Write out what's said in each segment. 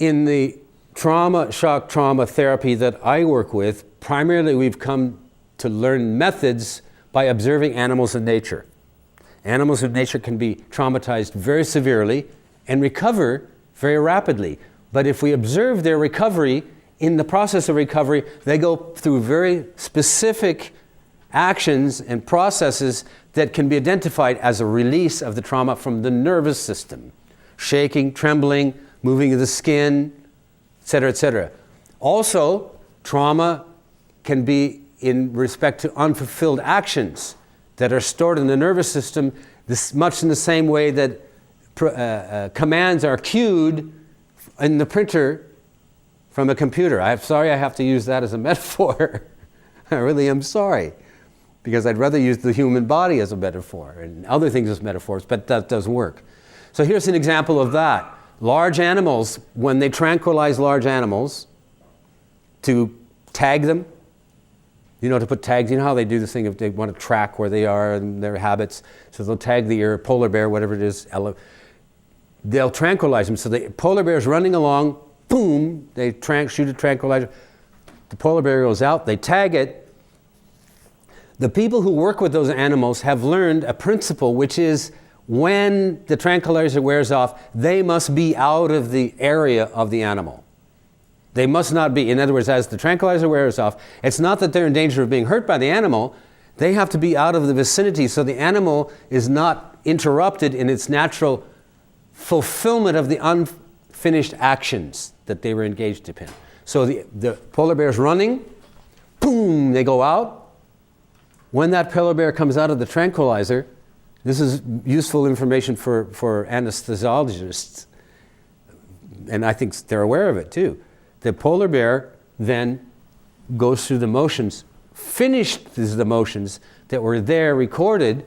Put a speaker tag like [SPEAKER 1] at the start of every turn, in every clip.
[SPEAKER 1] in the shock trauma therapy that I work with, primarily we've come to learn methods by observing animals in nature. Animals in nature can be traumatized very severely and recover very rapidly. But if we observe their recovery, in the process of recovery, they go through very specific actions and processes that can be identified as a release of the trauma from the nervous system. Shaking, trembling, moving of the skin, etc., etc. Also, trauma can be in respect to unfulfilled actions that are stored in the nervous system, much in the same way that commands are cued in the printer from a computer. I'm sorry I have to use that as a metaphor. I really am sorry, because I'd rather use the human body as a metaphor and other things as metaphors, but that doesn't work. So here's an example of that. Large animals, when they tranquilize large animals to tag them, to put tags, how they do this thing if they want to track where they are and their habits. So they'll tag the polar bear, whatever it is, they'll tranquilize them. So the polar bear is running along, boom, they shoot a tranquilizer. The polar bear goes out, they tag it. The people who work with those animals have learned a principle, which is when the tranquilizer wears off, they must be out of the area of the animal. They must not be. In other words, as the tranquilizer wears off, it's not that they're in danger of being hurt by the animal. They have to be out of the vicinity so the animal is not interrupted in its natural fulfillment of the unfinished actions that they were engaged in. So the polar bear's running, boom, they go out. When that polar bear comes out of the tranquilizer, this is useful information for anesthesiologists, and I think they're aware of it too. The polar bear then goes through the motions, finishes the motions that were there recorded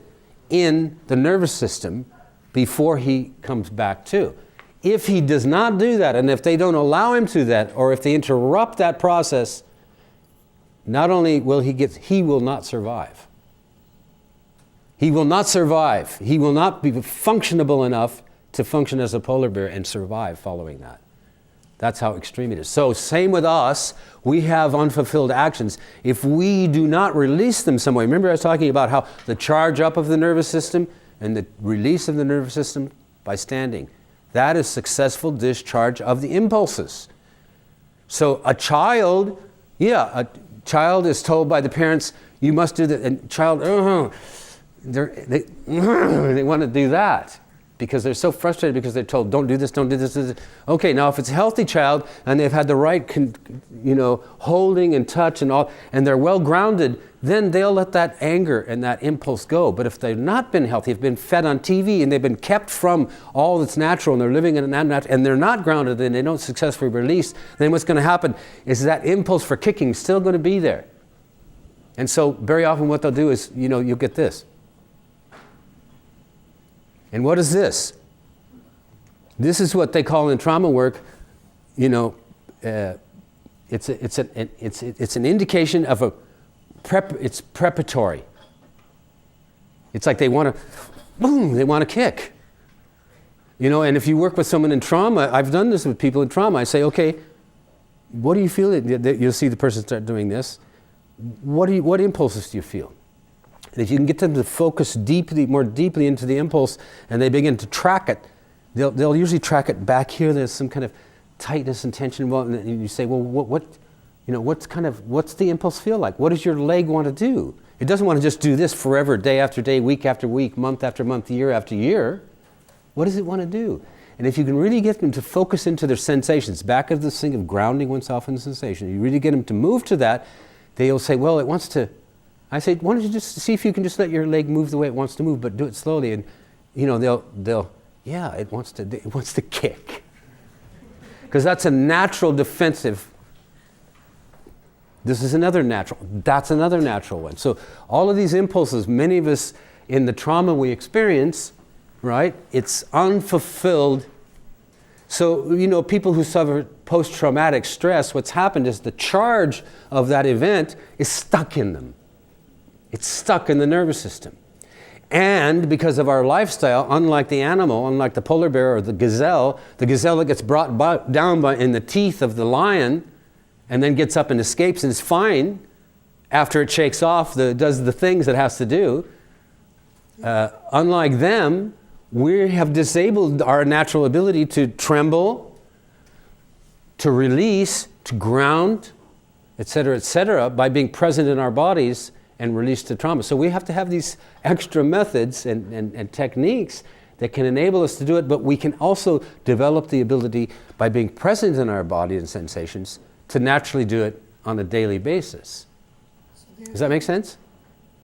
[SPEAKER 1] in the nervous system before he comes back to. If he does not do that, and if they don't allow him to do that, or if they interrupt that process, not only will he will not survive. He will not survive. He will not be functionable enough to function as a polar bear and survive following that. That's how extreme it is. So same with us, we have unfulfilled actions. If we do not release them some way, remember I was talking about how the charge up of the nervous system and the release of the nervous system by standing. That is successful discharge of the impulses. So a child is told by the parents, you must do that, and child, they want to do that because they're so frustrated because they're told, don't do this, don't do this. Okay, now if it's a healthy child and they've had the right, holding and touch and all, and they're well grounded, then they'll let that anger and that impulse go. But if they've not been healthy, if they've been fed on TV and they've been kept from all that's natural and they're living in an unnatural, and they're not grounded and they don't successfully release, then what's going to happen is that impulse for kicking is still going to be there. And so very often what they'll do is, you'll get this. And what is this? This is what they call in trauma work, it's an indication of it's preparatory. It's like they want to kick. And if you work with someone in trauma, I've done this with people in trauma, I say, okay, what do you feel? You'll see the person start doing this. What impulses do you feel? And if you can get them to focus more deeply into the impulse, and they begin to track it, they'll usually track it back here. There's some kind of tightness and tension. And you say, well, what's the impulse feel like? What does your leg want to do? It doesn't want to just do this forever, day after day, week after week, month after month, year after year. What does it want to do? And if you can really get them to focus into their sensations, back of this thing of grounding oneself in sensation, you really get them to move to that, they'll say, well, it wants to. I say, why don't you just see if you can just let your leg move the way it wants to move, but do it slowly. And it wants to kick. Because that's a natural defensive. This is another natural. That's another natural one. So all of these impulses, many of us in the trauma we experience, right? It's unfulfilled. So, people who suffer post-traumatic stress, what's happened is the charge of that event is stuck in them. It's stuck in the nervous system. And because of our lifestyle, unlike the animal, unlike the polar bear or the gazelle that gets brought down in the teeth of the lion and then gets up and escapes and is fine after it shakes off, does the things it has to do. Unlike them, we have disabled our natural ability to tremble, to release, to ground, etc., by being present in our bodies and release to trauma. So we have to have these extra methods and techniques that can enable us to do it, but we can also develop the ability by being present in our body and sensations to naturally do it on a daily basis. Does that make sense?